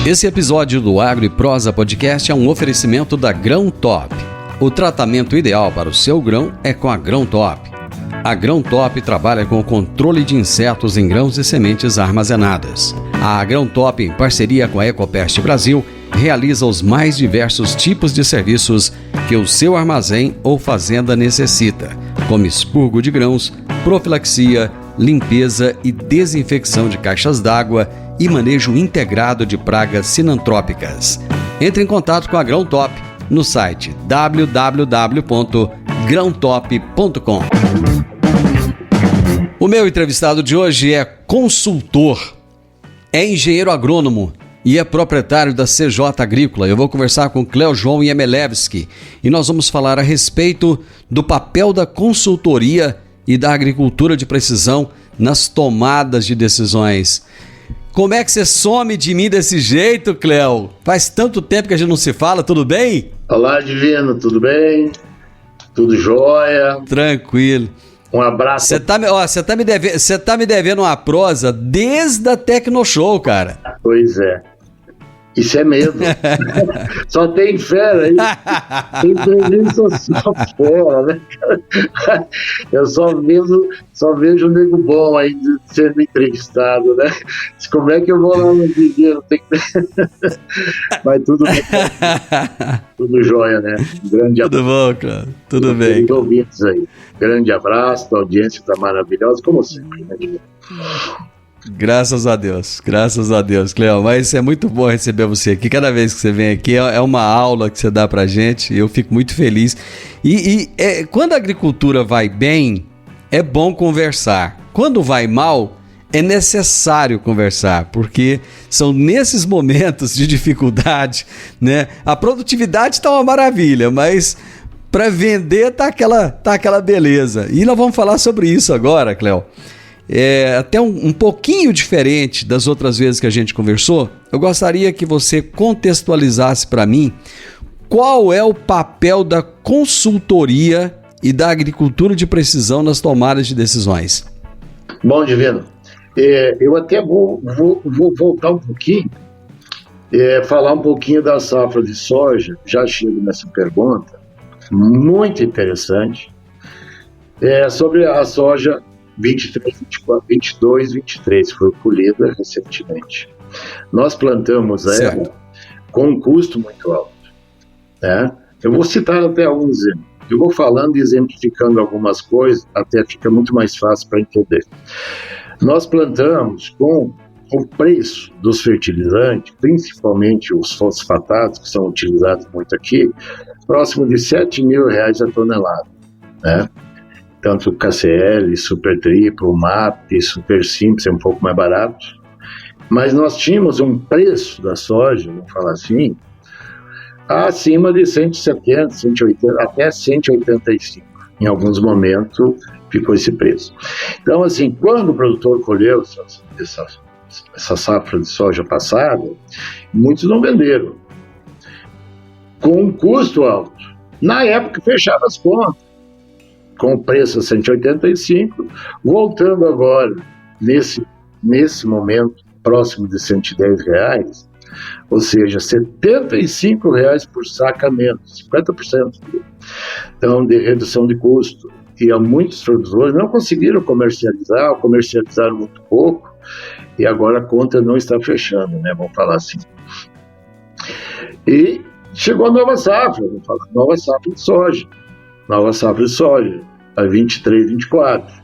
Esse episódio do Agro e Prosa Podcast é um oferecimento da Grão Top. O tratamento ideal para o seu grão é com a Grão Top. A Grão Top trabalha com o controle de insetos em grãos e sementes armazenadas. A Grão Top, em parceria com a Ecopest Brasil, realiza os mais diversos tipos de serviços que o seu armazém ou fazenda necessita, como expurgo de grãos, profilaxia, limpeza e desinfecção de caixas d'água e manejo integrado de pragas sinantrópicas. Entre em contato com a Grão Top no site www.grãotop.com. O meu entrevistado de hoje é consultor, é engenheiro agrônomo e é proprietário da CJ Agrícola. Eu vou conversar com Cleo João Yemelevski e nós vamos falar a respeito do papel da consultoria e da agricultura de precisão nas tomadas de decisões. Como é que você some de mim desse jeito, Cleo? Faz tanto tempo que a gente não se fala, tudo bem? Olá, Divino, tudo bem? Tudo jóia? Tranquilo. Um abraço. Você tá me devendo uma prosa desde a Tecnoshow, cara. Pois é. Isso é medo. Só tem fera aí. Entrevista só fera, né? Eu só vejo um nego bom aí sendo entrevistado, né? Como é que eu vou lá no Divino? Mas tudo bem. Tudo jóia, né? Grande abraço. Tudo bom, cara? Tudo bem. Ouvintes aí. Grande abraço, a audiência está maravilhosa, como sempre, né, Divino? Graças a Deus, Cleo, mas é muito bom receber você aqui, cada vez que você vem aqui é uma aula que você dá pra gente e eu fico muito feliz quando a agricultura vai bem, é bom conversar, quando vai mal, é necessário conversar, porque são nesses momentos de dificuldade, né, a produtividade tá uma maravilha, mas para vender tá aquela beleza, e nós vamos falar sobre isso agora, Cleo. Até um pouquinho diferente das outras vezes que a gente conversou, eu gostaria que você contextualizasse para mim qual é o papel da consultoria e da agricultura de precisão nas tomadas de decisões. Bom, Divino, eu até vou voltar um pouquinho, falar um pouquinho da safra de soja, já chego nessa pergunta, muito interessante, sobre a soja 23, 24, 22, 23, foi colhida recentemente. Nós plantamos ela com um custo muito alto, né? Eu vou citar até alguns exemplos. Eu vou falando e exemplificando algumas coisas, até fica muito mais fácil para entender. Nós plantamos com o preço dos fertilizantes, principalmente os fosfatados, que são utilizados muito aqui, próximo de R$7.000 a tonelada, né? Tanto o KCL, Super Triplo, MAP, Super Simples, é um pouco mais barato. Mas nós tínhamos um preço da soja, vamos falar assim, acima de 170, 180, até 185. Em alguns momentos ficou esse preço. Então, assim, quando o produtor colheu essa safra de soja passada, muitos não venderam. Com um custo alto. Na época, fechava as contas. Com o preço a 185, voltando agora, nesse momento, próximo de R$110, ou seja, R$75 por saca menos, 50%. Então, de redução de custo. E há muitos produtores não conseguiram comercializar, ou comercializaram muito pouco, e agora a conta não está fechando, né? Vamos falar assim. E chegou a nova safra, vamos falar, nova safra de soja, a 23, 24.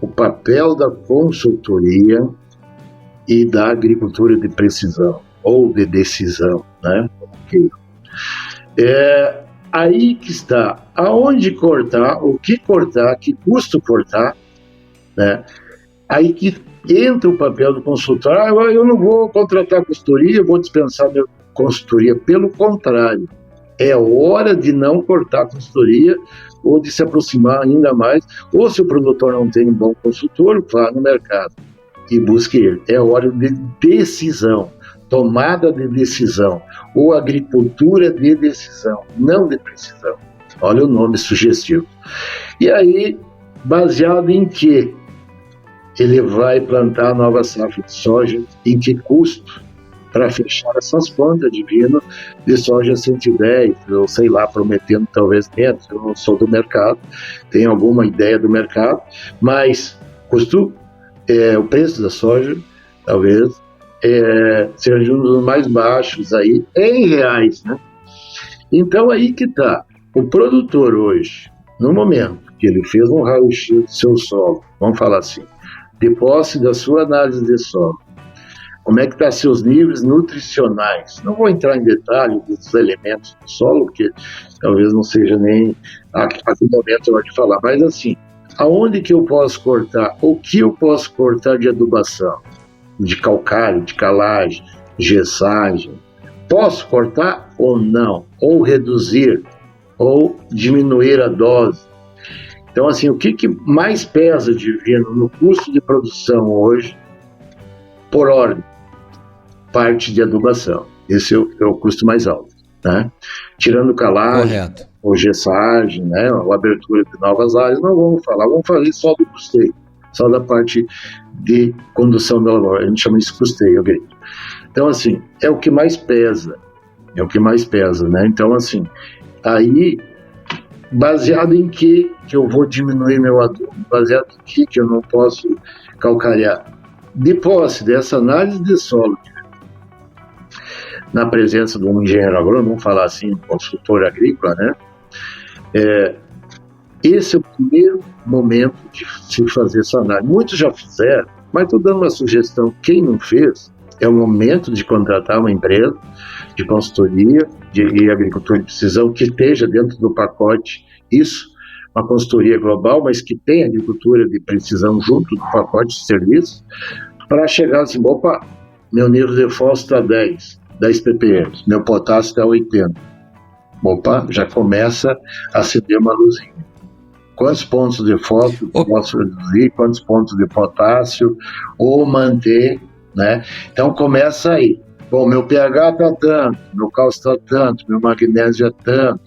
O papel da consultoria e da agricultura de precisão, ou de decisão, né? Aí que está, aonde cortar, o que cortar, que custo cortar, né? Aí que entra o papel do consultor. Eu não vou contratar consultoria, eu vou dispensar minha consultoria, pelo contrário. É hora de não cortar a consultoria ou de se aproximar ainda mais, ou se o produtor não tem um bom consultor, vá no mercado e busque ele. É hora de decisão, tomada de decisão, ou agricultura de decisão, não de precisão. Olha o nome sugestivo. E aí, baseado em que ele vai plantar a nova safra de soja, em que custo, para fechar essas contas de vino de soja 110, ou sei lá, prometendo talvez menos. Eu não sou do mercado, tenho alguma ideia do mercado, mas o preço da soja talvez seja um dos mais baixos aí em reais, né? Então aí que está. O produtor hoje, no momento que ele fez um raio-x do seu solo, vamos falar assim, de posse da sua análise de solo, como é que estão seus níveis nutricionais? Não vou entrar em detalhe dos elementos do solo, porque talvez não seja nem aqui no momento eu vou te falar, mas assim, aonde que eu posso cortar? O que eu posso cortar de adubação? De calcário, de calagem, gessagem? Posso cortar ou não? Ou reduzir? Ou diminuir a dose? Então, assim, o que mais pesa de vino no custo de produção hoje, por ordem? Parte de adubação. Esse é o custo mais alto, né? Tirando calagem, ou gessagem, né? Ou abertura de novas áreas, não vamos falar. Vamos falar só do custeio, só da parte de condução da lavoura. A gente chama isso custeio, ok? Então, assim, é o que mais pesa. É o que mais pesa, né? Então, assim, aí, baseado em que eu vou diminuir meu adubo? Baseado em que eu não posso calcarear? De posse dessa análise de solo, na presença de um engenheiro agrônomo, vamos falar assim, um consultor agrícola, né? Esse é o primeiro momento de se fazer essa análise. Muitos já fizeram, mas estou dando uma sugestão. Quem não fez, é o momento de contratar uma empresa de consultoria de agricultura de precisão que esteja dentro do pacote isso, uma consultoria global, mas que tenha agricultura de precisão junto do pacote de serviços, para chegar assim, opa, meu nível de fósforo está 10 ppm, meu potássio está 80. Opa, já começa a acender uma luzinha. Quantos pontos de fósforo posso reduzir, quantos pontos de potássio, ou manter, né? Então começa aí. Bom, meu pH está tanto, meu cálcio está tanto, meu magnésio é tanto,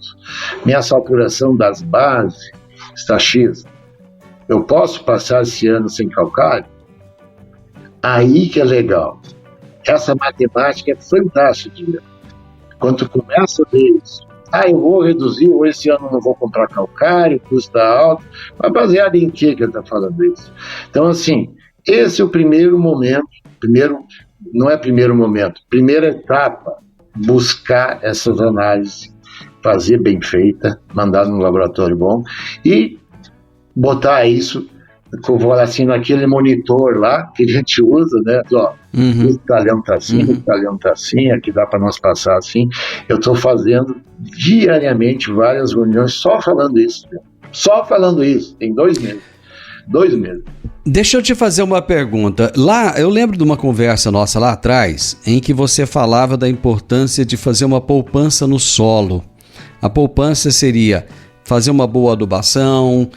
minha saturação das bases está X. Eu posso passar esse ano sem calcário? Aí que é legal. Essa matemática é fantástica. Quando tu começa a ver isso, eu vou reduzir, ou esse ano não vou comprar calcário, custa alto, mas baseado em que ele está falando isso? Então, assim, esse é o primeiro momento, primeira etapa, buscar essas análises, fazer bem feita, mandar no laboratório bom e botar isso, vou assim, naquele monitor lá que a gente usa, né? Ó, esse talhão tá assim, esse talhão tá assim, aqui dá para nós passar assim. Eu estou fazendo diariamente várias reuniões só falando isso, né? Só falando isso, tem 2 meses. 2 meses. Deixa eu te fazer uma pergunta. Lá, eu lembro de uma conversa nossa lá atrás, em que você falava da importância de fazer uma poupança no solo. A poupança seria fazer uma boa adubação,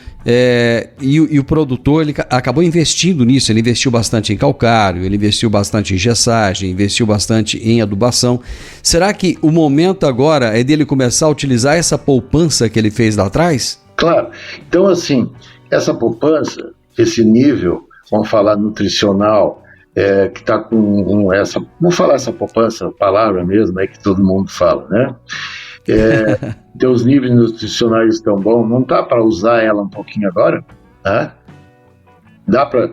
e o produtor ele acabou investindo nisso. Ele investiu bastante em calcário, ele investiu bastante em gessagem, investiu bastante em adubação. Será que o momento agora é dele começar a utilizar essa poupança que ele fez lá atrás? Claro. Então, assim, essa poupança, esse nível, vamos falar nutricional, que está com essa... Vamos falar essa poupança, a palavra mesmo, que todo mundo fala, né? Teus níveis nutricionais estão bons, não dá para usar ela um pouquinho agora, né? Dá para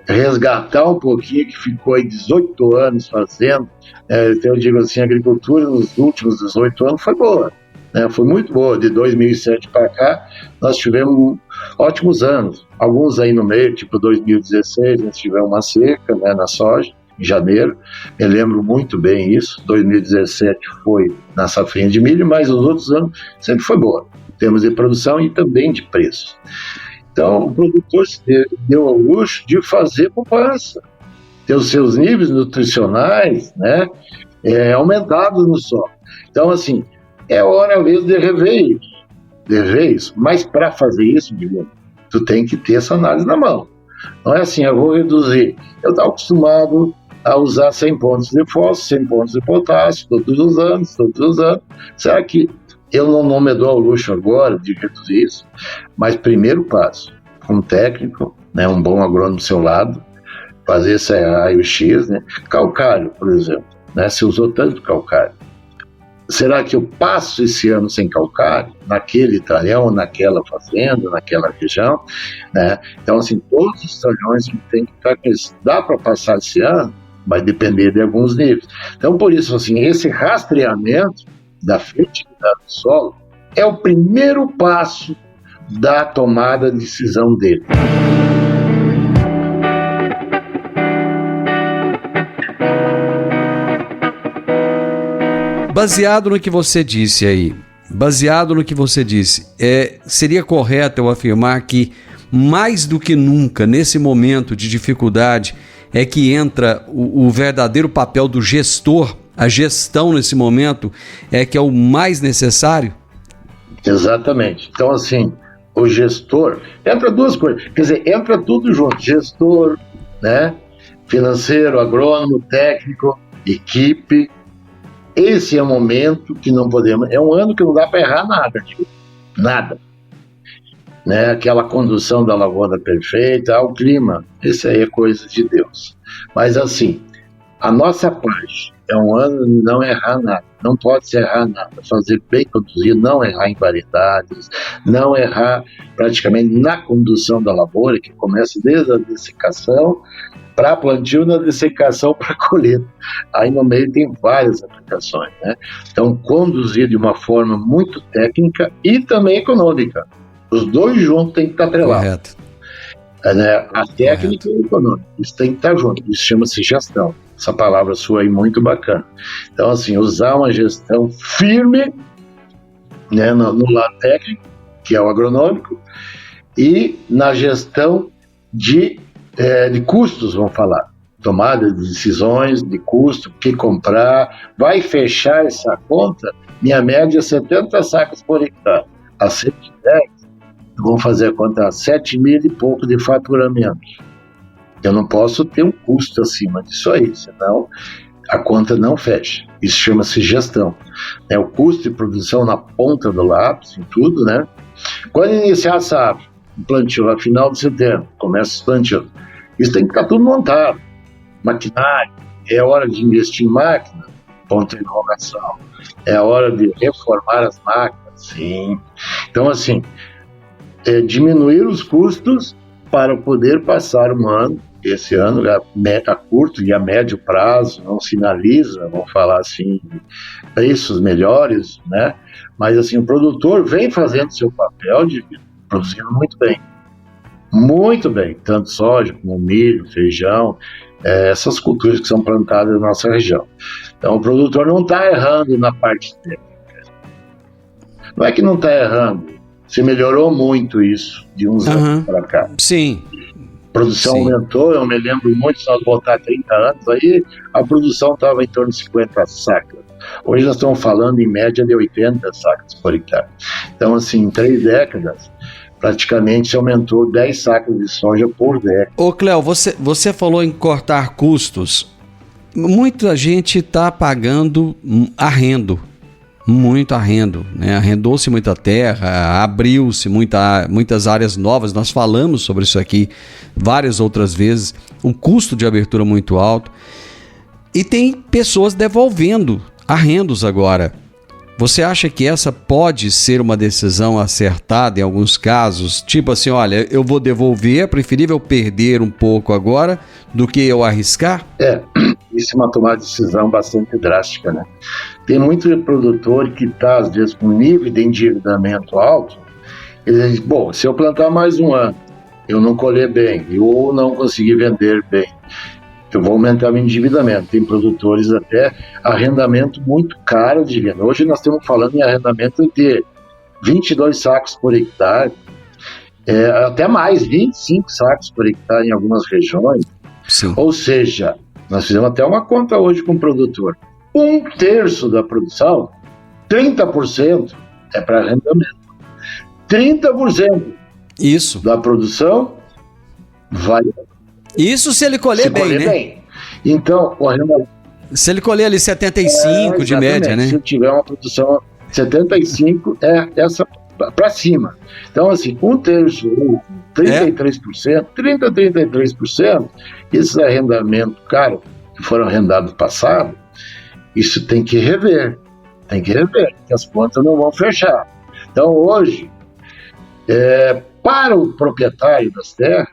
resgatar um pouquinho que ficou aí 18 anos fazendo. Então eu digo assim, a agricultura nos últimos 18 anos foi boa, né? Foi muito boa. De 2007 para cá nós tivemos ótimos anos, alguns aí no meio, tipo 2016 nós tivemos uma seca, né, na soja, em janeiro, me lembro muito bem isso. 2017 foi na safrinha de milho, mas os outros anos sempre foi boa, em termos de produção e também de preço. Então o produtor se deu ao luxo de fazer poupança, ter os seus níveis nutricionais, né, aumentados no solo. Então, assim, é hora mesmo de rever isso. Mas para fazer isso, tu tem que ter essa análise na mão. Não é assim, eu vou reduzir. Eu estava acostumado a usar 100 pontos de fósforo, 100 pontos de potássio, todos os anos. Será que eu não me dou ao luxo agora de reduzir isso? Mas primeiro passo, um técnico, né, um bom agrônomo do seu lado, fazer esse raio-x, né? Calcário, por exemplo. né? Se usou tanto calcário. Será que eu passo esse ano sem calcário? Naquele talhão, naquela fazenda, naquela região, né? Então, assim, todos os talhões tem que estar com isso. Dá para passar esse ano? Vai depender de alguns níveis. Então, por isso, assim, esse rastreamento da fertilidade do solo é o primeiro passo da tomada de decisão dele. Baseado no que você disse aí, seria correto eu afirmar que, mais do que nunca, nesse momento de dificuldade, é que entra o verdadeiro papel do gestor, a gestão nesse momento é que é o mais necessário? Exatamente. Então, assim, o gestor, entra duas coisas, quer dizer, entra tudo junto, gestor, né, financeiro, agrônomo, técnico, equipe. Esse é o momento que não podemos, é um ano que não dá para errar nada, nada, né? Aquela condução da lavoura perfeita, o clima, isso aí é coisa de Deus. Mas assim, a nossa parte é um ano de não errar nada, não pode se errar nada, fazer bem conduzido, não errar em variedades, não errar praticamente na condução da lavoura, que começa desde a dessecação para plantio, na dessecação para colheita. Aí no meio tem várias aplicações, né? Então, conduzir de uma forma muito técnica e também econômica. Os dois juntos tem que estar atrelados. Correto. Né? A técnica e o econômico, isso tem que estar junto. Isso chama-se gestão. Essa palavra sua aí muito bacana. Então, assim, usar uma gestão firme, né, no lado técnico, que é o agronômico, e na gestão de custos, vamos falar, tomada de decisões de custo, o que comprar, vai fechar essa conta, minha média é 70 sacas por hectare, a 110, vamos fazer a conta a 7 mil e pouco de faturamento. Eu não posso ter um custo acima disso aí, senão a conta não fecha. Isso chama-se gestão. O custo de produção na ponta do lápis, em tudo, né? Quando iniciar a safra, plantio a final de setembro, começa os plantios. Isso tem que estar tudo montado. Maquinário, é hora de investir em máquina? Ponto de interrogação. É hora de reformar as máquinas? Sim. Então, assim, diminuir os custos para poder passar um ano, esse ano a curto e a médio prazo, não sinaliza, vamos falar assim, preços melhores, né? Mas, assim, o produtor vem fazendo seu papel de produzindo muito bem, tanto soja como milho, feijão, essas culturas que são plantadas na nossa região. Então o produtor não está errando na parte técnica. Não é que não está errando, se melhorou muito isso de uns anos para cá. Sim. A produção aumentou, eu me lembro muito, se nós voltar 30 anos, aí a produção estava em torno de 50 sacas. Hoje nós estamos falando em média de 80 sacas por hectare. Então, assim, em 3 décadas, praticamente se aumentou 10 sacas de soja por década. Ô Cléo, você falou em cortar custos. Muita gente está pagando arrendo, muito arrendo, né? Arrendou-se muita terra, abriu-se muitas áreas novas. Nós falamos sobre isso aqui várias outras vezes. Um custo de abertura muito alto. E tem pessoas devolvendo arrendos agora. Você acha que essa pode ser uma decisão acertada em alguns casos? Tipo assim, olha, eu vou devolver, é preferível perder um pouco agora do que eu arriscar? Isso é uma tomada de decisão bastante drástica, né? Tem muito produtor que está, às vezes, com nível de endividamento alto, ele diz, bom, se eu plantar mais um ano, eu não colher bem, ou não conseguir vender bem, eu vou aumentar meu endividamento. Tem produtores até arrendamento muito caro de venda. Hoje nós estamos falando em arrendamento de 22 sacos por hectare, até mais, 25 sacos por hectare em algumas regiões. Sim. Ou seja, nós fizemos até uma conta hoje com o produtor. 1/3 da produção, 30% é para arrendamento. 30% Isso. da produção vai... Isso se ele colher bem, né? Bem. Então, o arrendamento... Se ele colher ali 75 de média, né? Se tiver uma produção 75, é essa para cima. Então, assim, 1/3, 33%, 33%, esses arrendamentos caros que foram arrendados no passado, isso tem que rever, que as contas não vão fechar. Então, hoje, para o proprietário das terras,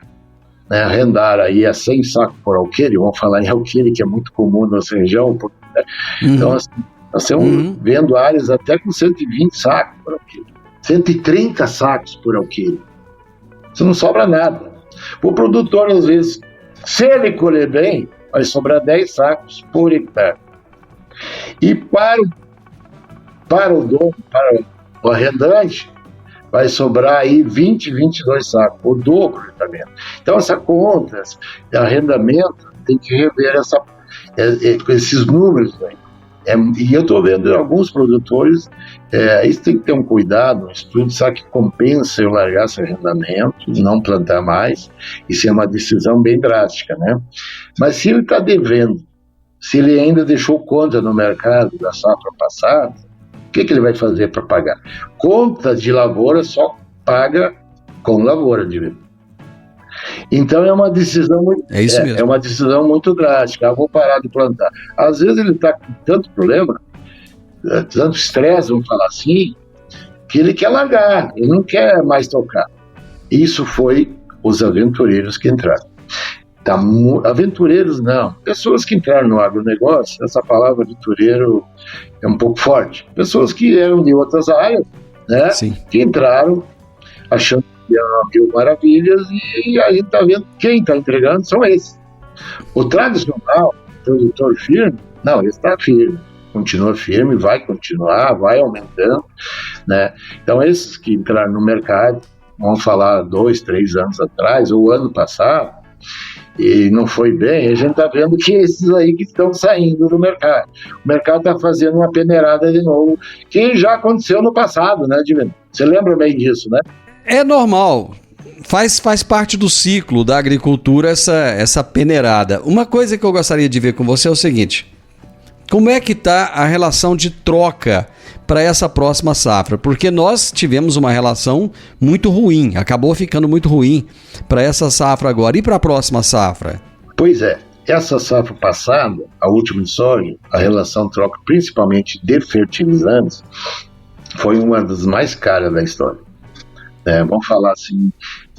né, arrendar aí a 100 sacos por alqueire, vamos falar em alqueire, que é muito comum na nossa região, né? Então, assim, nós estamos vendo áreas até com 120 sacos por alqueire, 130 sacos por alqueire. Isso não sobra nada. O produtor, às vezes, se ele colher bem, vai sobrar 10 sacos por hectare. E para o dono, para o arrendante, vai sobrar aí 20, 22 sacos, o dobro do arrendamento. Então, essa conta de arrendamento tem que rever esses números aí. E eu estou vendo alguns produtores, isso tem que ter um cuidado, um estudo, sabe que compensa eu largar esse arrendamento, não plantar mais, isso é uma decisão bem drástica, né? Mas se ele está devendo, se ele ainda deixou conta no mercado da safra passada, o que ele vai fazer para pagar? Conta de lavoura só paga com lavoura, de Então é uma decisão muito, é uma decisão muito drástica. Vou parar de plantar. Às vezes ele está com tanto problema, tanto estresse, vamos falar assim, que ele quer largar, ele não quer mais tocar. Isso foi os aventureiros que entraram. Aventureiros não, pessoas que entraram no agronegócio, essa palavra aventureiro é um pouco forte. Pessoas que eram de outras áreas, né? Sim. Que entraram achando mil maravilhas, e aí está vendo quem está entregando são esses. O tradicional, produtor firme, não, ele está firme, continua firme, vai continuar, vai aumentando, né? Então esses que entraram no mercado, vamos falar 2, 3 anos atrás, ou ano passado, e não foi bem, a gente está vendo que esses aí que estão saindo do mercado. O mercado está fazendo uma peneirada de novo, que já aconteceu no passado, né, Divino? Você lembra bem disso, né? É normal, faz parte do ciclo da agricultura essa peneirada. Uma coisa que eu gostaria de ver com você é o seguinte: como é que está a relação de troca para essa próxima safra? Porque nós tivemos uma relação muito ruim, acabou ficando muito ruim para essa safra agora. E para a próxima safra? Pois é, essa safra passada, a última de soja, a relação troca principalmente de fertilizantes, foi uma das mais caras da história. Vamos falar assim,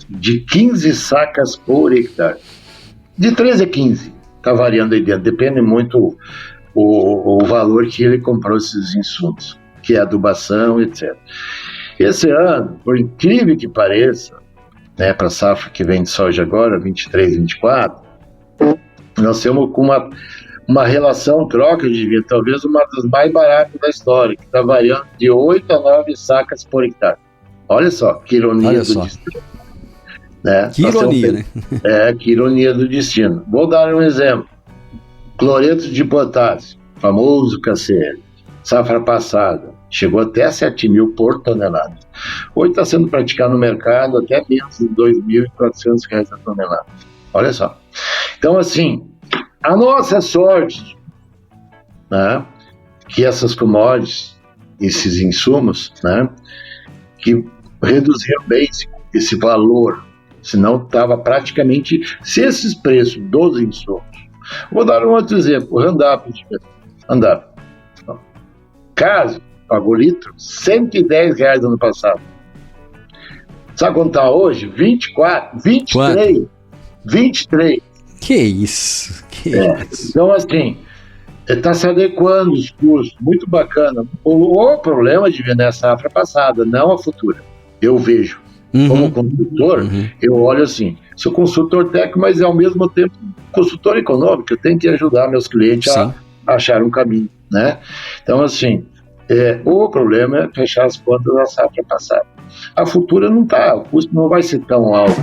de 15 sacas por hectare. De 13 a 15, está variando aí dentro, depende muito o valor que ele comprou esses insumos, que é adubação, etc. Esse ano, por incrível que pareça, para a safra que vem de soja agora, 23, 24, nós temos com uma relação troca de vinho, talvez uma das mais baratas da história, que está variando de 8 a 9 sacas por hectare. Olha só, que ironia do destino. Que ironia, né? Que ironia do destino. Vou dar um exemplo. Cloreto de potássio, famoso KCl, safra passada, chegou até 7 mil por tonelada. Hoje está sendo praticado no mercado até menos de R$2.400 a tonelada. Olha só. Então, assim, a nossa sorte, né, que essas commodities, esses insumos, né, que reduziram bem esse valor, senão estava praticamente, se esses preços dos insumos. Vou dar um outro exemplo, o Roundup. Caso pagou litro, R$110 no ano passado. Sabe quanto está hoje? 24, 23. Quanto? 23. Que isso? Então, assim, está se adequando os custos, muito bacana. O problema de vender a safra passada, não a futura. Eu vejo. Como consultor, eu olho assim, sou consultor técnico, mas ao mesmo tempo consultor econômico, eu tenho que ajudar meus clientes a achar um caminho, né? Então, assim, o problema é fechar as contas da safra passada. A futura não está, o custo não vai ser tão alto.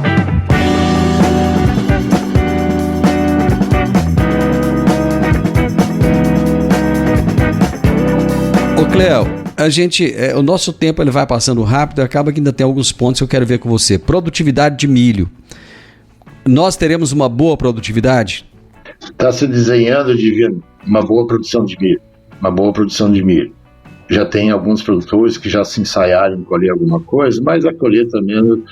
Ô Cléo, o nosso tempo ele vai passando rápido, acaba que ainda tem alguns pontos que eu quero ver com você. Produtividade de milho. Nós teremos uma boa produtividade? Está se desenhando, Divino, uma boa produção de milho. Já tem alguns produtores que já se ensaiaram em colher alguma coisa, mas a colheita mesmo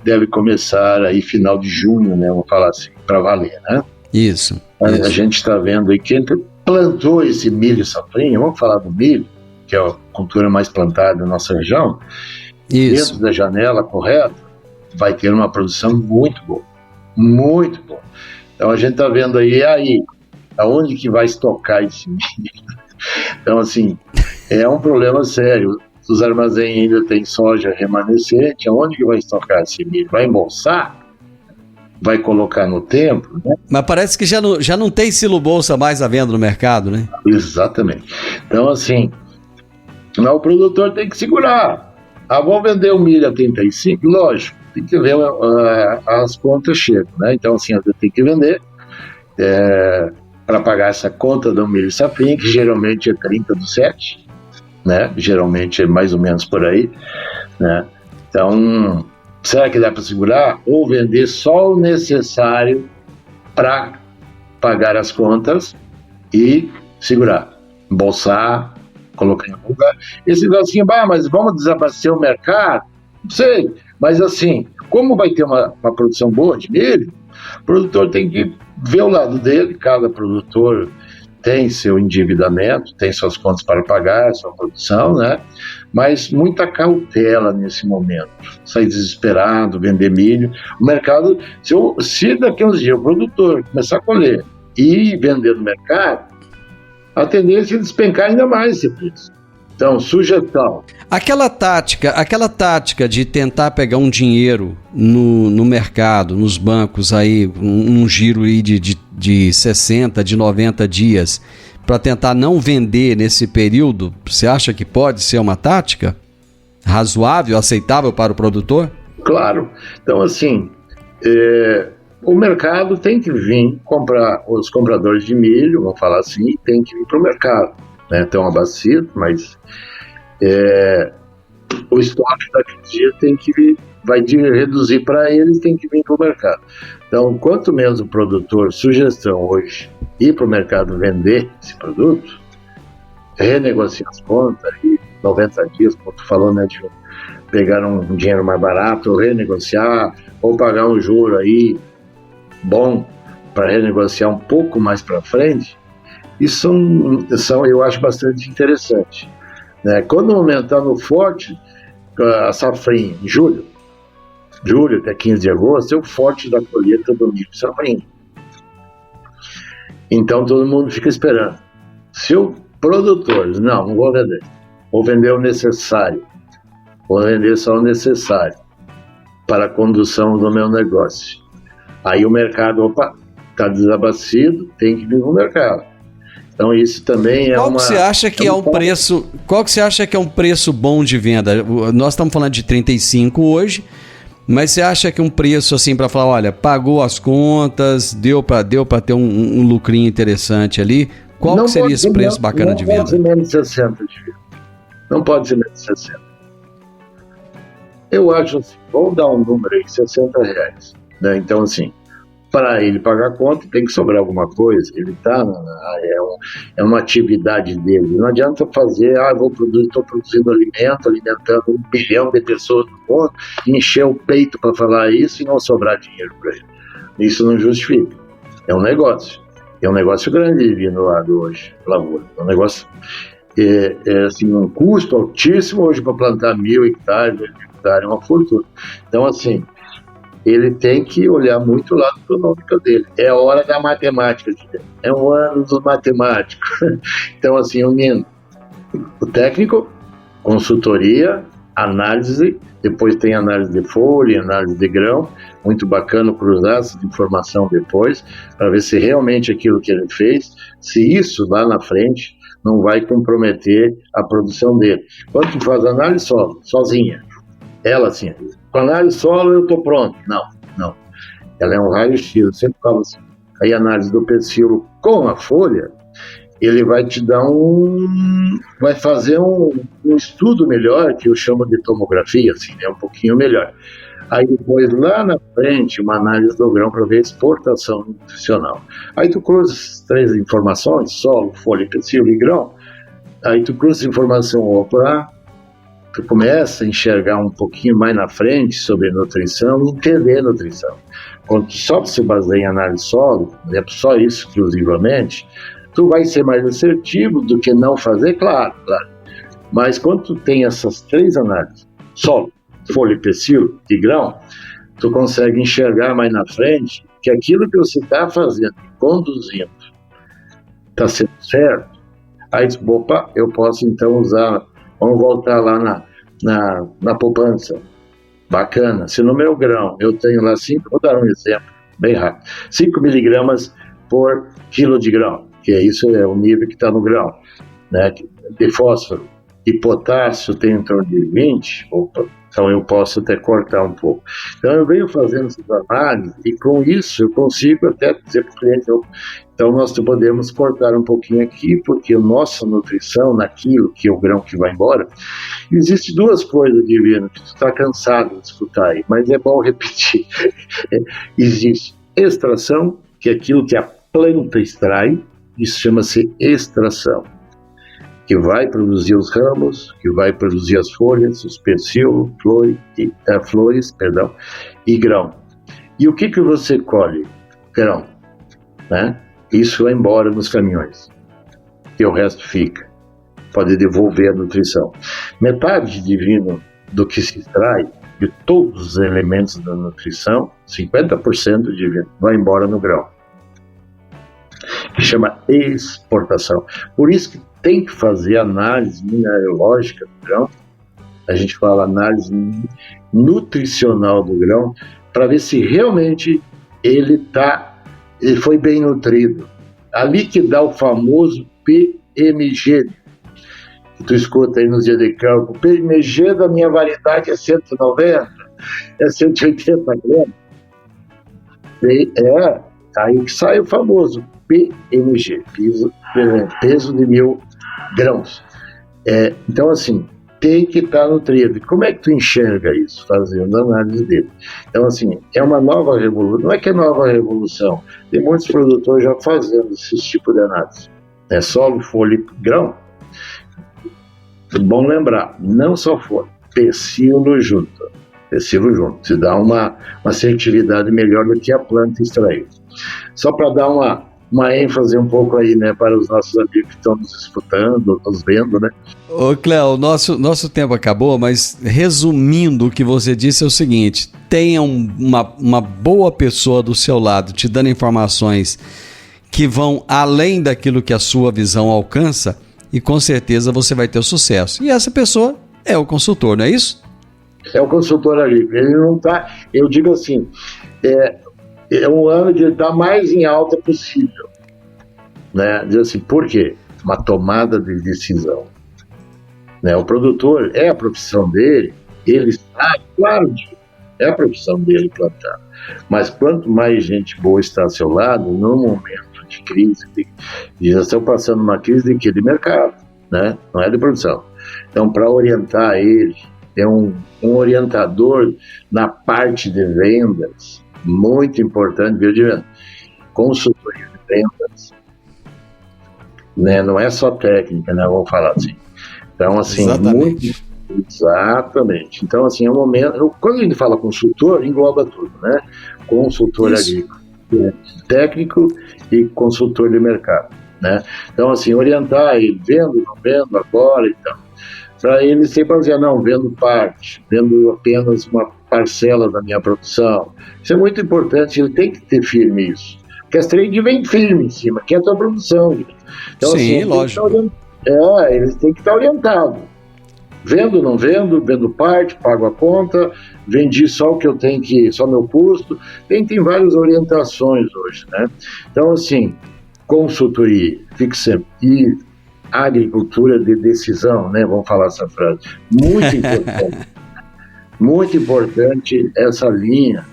deve começar aí final de junho, né? Vamos falar assim, para valer, né? Isso. A gente está vendo aí que plantou esse milho safrinha, vamos falar do milho, que é a cultura mais plantada da nossa região, dentro da janela correta, vai ter uma produção muito boa, muito boa. Então a gente está vendo aí, aonde que vai estocar esse milho? Então assim, é um problema sério. Os armazéns ainda tem soja remanescente, aonde que vai estocar esse milho? Vai embolsar? Vai colocar no tempo, né? Mas parece que já não tem silo bolsa mais à venda no mercado, né? Exatamente. Então, assim, o produtor tem que segurar. Vou vender o milho a 35? Lógico, tem que ver as contas chegam, né? Então, assim, eu tenho que vender para pagar essa conta do milho safrinha, que geralmente é 30/7, né? Geralmente é mais ou menos por aí, né? Então, será que dá para segurar? Ou vender só o necessário para pagar as contas e segurar, embolsar, colocar em algum lugar. Esse assim, mas vamos desabastecer o mercado? Não sei, mas assim, como vai ter uma produção boa de milho, o produtor tem que ver o lado dele. Cada produtor tem seu endividamento, tem suas contas para pagar, sua produção, né? Mas muita cautela nesse momento. Sair desesperado, vender milho. O mercado, se daqui a uns dias o produtor começar a colher e vender no mercado, a tendência é despencar ainda mais esse preço. Então, sugestão. Aquela tática de tentar pegar um dinheiro no mercado, nos bancos aí, um giro aí de 60, de 90 dias, para tentar não vender nesse período, você acha que pode ser uma tática razoável, aceitável para o produtor? Claro. Então, assim, o mercado tem que vir comprar, os compradores de milho, vamos falar assim, tem que vir para o mercado, né? Estão abastecidos, mas o estoque daquele dia vai reduzir para eles, tem que vir para o mercado. Então, quanto menos o produtor, sugestão hoje, ir para o mercado vender esse produto, renegociar as contas, e 90 dias, como tu falou, né, de pegar um dinheiro mais barato, ou renegociar, ou pagar um juro aí bom para renegociar um pouco mais para frente, isso eu acho bastante interessante, né? Quando o momento está no forte, a safrinha, em julho até 15 de agosto, é o forte da colheita do milho safrinha. Então todo mundo fica esperando. Se o produtor diz, não vou vender o necessário, vou vender só o necessário para a condução do meu negócio. Aí o mercado, está desabastecido, tem que vir no mercado. Então isso também Qual que você acha que qual que você acha que é um preço bom de venda? Nós estamos falando de 35 hoje, mas você acha que um preço assim para falar, olha, pagou as contas, deu para ter um lucrinho interessante ali, qual que seria esse preço bacana de venda? Não pode ser menos de 60 de venda. Não pode ser menos de 60. Eu acho assim, vamos dar um número aí, R$60, né? Então assim, para ele pagar a conta, tem que sobrar alguma coisa. Ele é uma atividade dele. Não adianta fazer, estou produzindo alimentando 1 bilhão de pessoas no mundo, encher o peito para falar isso e não sobrar dinheiro para ele. Isso não justifica. É um negócio. É um negócio grande vindo lá hoje, lavoura. É um negócio, assim, um custo altíssimo hoje para plantar 1.000 hectares, 2.000 hectares, é uma fortuna. Então, assim, ele tem que olhar muito o lado econômico dele. É a hora da matemática, é um ano do matemático. Então, assim, unindo o técnico, consultoria, análise, depois tem análise de folha, análise de grão, muito bacana cruzar essa informação depois, para ver se realmente aquilo que ele fez, se isso lá na frente não vai comprometer a produção dele. Quando tu faz análise solo, sozinha, ela assim, com análise solo eu estou pronto. Não. Ela é um raio-x, eu sempre falo assim. Aí a análise do pecíolo com a folha, ele vai te dar vai fazer um estudo melhor, que eu chamo de tomografia, assim, um pouquinho melhor. Aí depois, lá na frente, uma análise do grão para ver a exportação nutricional. Aí tu cruza as 3 informações, solo, folha, pecíolo e grão, aí tu cruza essa informação tu começa a enxergar um pouquinho mais na frente sobre nutrição e entender nutrição. Quando tu só se baseia em análise solo, só isso exclusivamente, Tu vai ser mais assertivo do que não fazer, claro. Mas quando tu tem essas 3 análises, solo, folha e pecíolo e grão, tu consegue enxergar mais na frente que aquilo que você está fazendo, conduzindo, está sendo certo. Aí, opa, eu posso então usar, vamos voltar lá na poupança. Bacana. Se no meu grão eu tenho lá 5, vou dar um exemplo bem rápido, 5 miligramas por quilo de grão, que isso é o nível que está no grão, né, de fósforo, e potássio tem em torno de 20, então eu posso até cortar um pouco. Então eu venho fazendo essas análises e com isso eu consigo até dizer para o cliente, então nós podemos cortar um pouquinho aqui, porque a nossa nutrição naquilo que é o grão que vai embora, existe 2 coisas, Divino, que tu está cansado de escutar aí, mas é bom repetir. Existe extração, que é aquilo que a planta extrai, isso chama-se extração, que vai produzir os ramos, que vai produzir as folhas, os pecíolos, flores, e grão. E o que você colhe? Grão, né? Isso vai embora nos caminhões, e o resto fica. Pode devolver a nutrição. Metade, Divino, do que se extrai, de todos os elementos da nutrição, 50%, Divino, vai embora no grão, que chama exportação. Por isso que tem que fazer análise mineralógica do grão, a gente fala análise nutricional do grão, para ver se realmente ele foi bem nutrido. Ali que dá o famoso PMG, que tu escuta aí nos dias de campo. O PMG da minha variedade é 190, é 180 gramas. É aí que sai o famoso PMG, peso de 1000 grãos. Então, assim, tem que estar nutrido. Como é que tu enxerga isso? Fazendo a análise dele. Então, assim, é uma nova revolução. Não é que é nova revolução. Tem muitos produtores já fazendo esse tipo de análise. Solo, folha e grão. É bom lembrar, não só folha, pecíolo junto. Se dá uma assertividade melhor do que a planta extraída. Só para dar uma ênfase um pouco aí, né, para os nossos amigos que estão nos escutando, nos vendo, né? Ô, Cléo, nosso tempo acabou, mas resumindo o que você disse é o seguinte: tenha uma boa pessoa do seu lado te dando informações que vão além daquilo que a sua visão alcança e com certeza você vai ter o sucesso. E essa pessoa é o consultor, não é isso? É o consultor agrícola. Ele não está, eu digo assim, é um ano de estar mais em alta possível, né? Diz assim, por quê? Uma tomada de decisão, né? O produtor, é a profissão dele, ele sabe, claro, é a profissão dele plantar, mas quanto mais gente boa está ao seu lado, no momento de crise, e já estão passando uma crise de quê? De mercado, né? Não é de produção. Então, para orientar ele, é um orientador na parte de vendas, muito importante, viu, Divino? Consultoria de vendas, né? Não é só técnica, né? Vamos falar assim. Então, assim, exatamente. Então, assim, é um momento. Quando a gente fala consultor, engloba tudo, né? Consultor agrícola, técnico e consultor de mercado, né? Então, assim, orientar ele, vendo, não vendo, agora e tal. Para ele sempre dizer, não, vendo parte, vendo apenas uma parcela da minha produção. Isso é muito importante, ele tem que ter firme isso. Porque as trade vem firme em cima, que é a tua produção. Então, sim, assim, lógico. Eles têm que estar orientados. Vendo, não vendo, vendo parte, pago a conta, vendi só o que eu tenho que, só meu custo. Tem várias orientações hoje, né? Então, assim, consultoria, fique sempre. E agricultura de decisão, né? Vamos falar essa frase. Muito importante. Muito importante essa linha,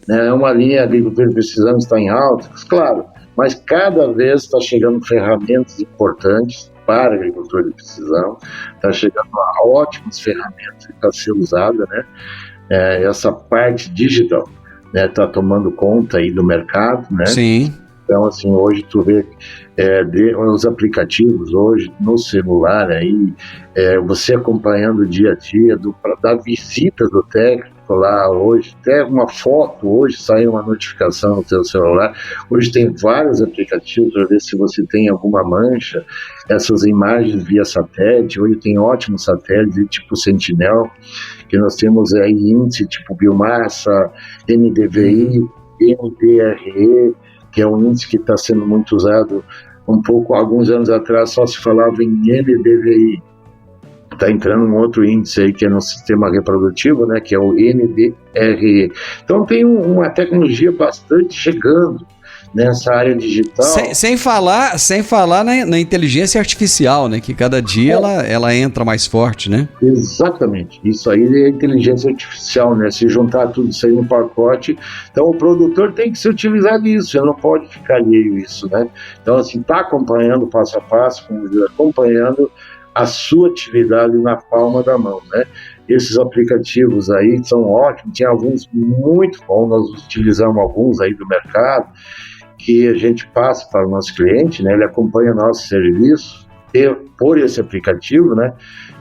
né? É uma linha, a agricultura de decisão está em alta, claro, mas cada vez está chegando ferramentas importantes para a agricultura de precisão, está chegando ótimas ferramentas para ser usada, né? Essa parte digital, né, está tomando conta aí do mercado, né? Sim. Então, assim, hoje tu vê os aplicativos hoje no celular, aí, você acompanhando o dia a dia da visita do técnico lá hoje, até uma foto, hoje saiu uma notificação no seu celular, hoje tem vários aplicativos para ver se você tem alguma mancha, essas imagens via satélite, hoje tem ótimos satélites tipo Sentinel, que nós temos aí índice tipo biomassa, NDVI, NDRE, que é um índice que está sendo muito usado alguns anos atrás só se falava em NDVI. Está entrando um outro índice aí que é no sistema reprodutivo, né, que é o NDRE. Então tem uma tecnologia bastante chegando nessa área digital. Sem falar na inteligência artificial, né, que cada dia ela entra mais forte, né? Exatamente. Isso aí é inteligência artificial, né? Se juntar tudo isso aí no pacote, então o produtor tem que se utilizar disso, ele não pode ficar alheio a isso, né? Então, assim, está acompanhando passo a passo, acompanhando a sua atividade na palma da mão, né? Esses aplicativos aí são ótimos, tem alguns muito bons, nós utilizamos alguns aí do mercado, que a gente passa para o nosso cliente, né? Ele acompanha nosso serviço por esse aplicativo, né?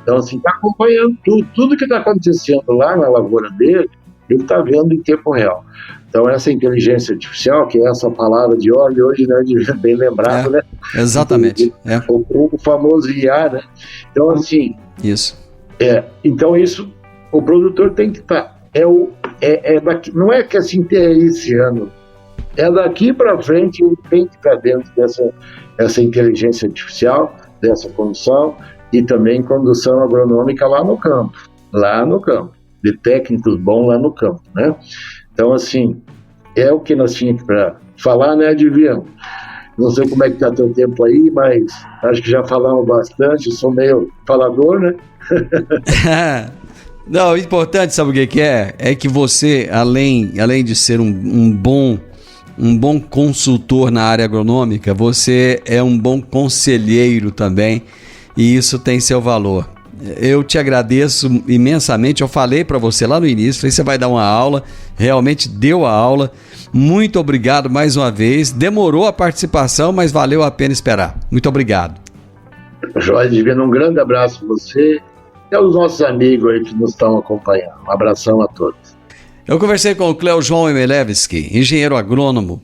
Então, assim, está acompanhando tudo que está acontecendo lá na lavoura dele, ele está vendo em tempo real. Então, essa inteligência artificial, que é essa palavra de óleo hoje, né, bem lembrado, né? Exatamente. O famoso IA, né? Então, assim... Isso. Então, isso, o produtor tem que estar... não é que assim, esse ano, é daqui para frente, ele tem que estar dentro dessa inteligência artificial, dessa condução, e também condução agronômica lá no campo, de técnicos bons lá no campo, né? Então, assim, é o que nós tínhamos para falar, né, Adivinho? Não sei como é que está teu tempo aí, mas acho que já falamos bastante, sou meio falador, né? Não, o importante, sabe o que é? É que você, além de ser um bom consultor na área agronômica, você é um bom conselheiro também, e isso tem seu valor. Eu te agradeço imensamente, eu falei para você lá no início, falei, você vai dar uma aula, realmente deu a aula, muito obrigado mais uma vez, demorou a participação, mas valeu a pena esperar, muito obrigado. Jorge Divino, um grande abraço para você e aos nossos amigos aí que nos estão acompanhando, um abração a todos. Eu conversei com o Cleo João Emelevski, engenheiro agrônomo,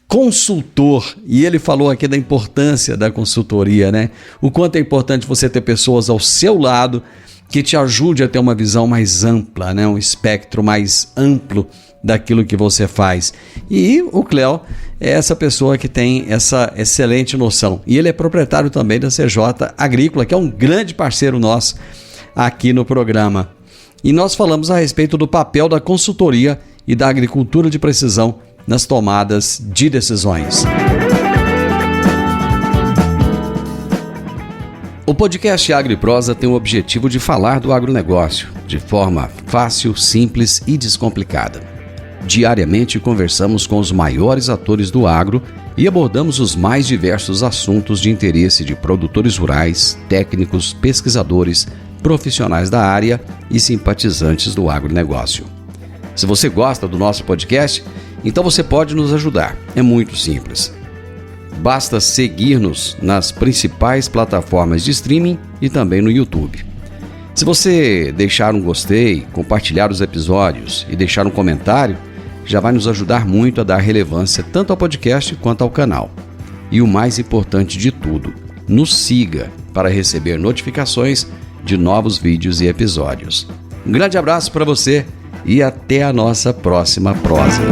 consultor, e ele falou aqui da importância da consultoria, né? O quanto é importante você ter pessoas ao seu lado que te ajude a ter uma visão mais ampla, né? Um espectro mais amplo daquilo que você faz. E o Cleo é essa pessoa que tem essa excelente noção. E ele é proprietário também da CJ Agrícola, que é um grande parceiro nosso aqui no programa. E nós falamos a respeito do papel da consultoria e da agricultura de precisão nas tomadas de decisões. O podcast Agro e Prosa tem o objetivo de falar do agronegócio de forma fácil, simples e descomplicada. Diariamente conversamos com os maiores atores do agro e abordamos os mais diversos assuntos de interesse de produtores rurais, técnicos, pesquisadores, profissionais da área e simpatizantes do agronegócio. Se você gosta do nosso podcast, então você pode nos ajudar. É muito simples. Basta seguir-nos nas principais plataformas de streaming e também no YouTube. Se você deixar um gostei, compartilhar os episódios e deixar um comentário, já vai nos ajudar muito a dar relevância tanto ao podcast quanto ao canal. E o mais importante de tudo, nos siga para receber notificações de novos vídeos e episódios. Um grande abraço para você e até a nossa próxima prosa.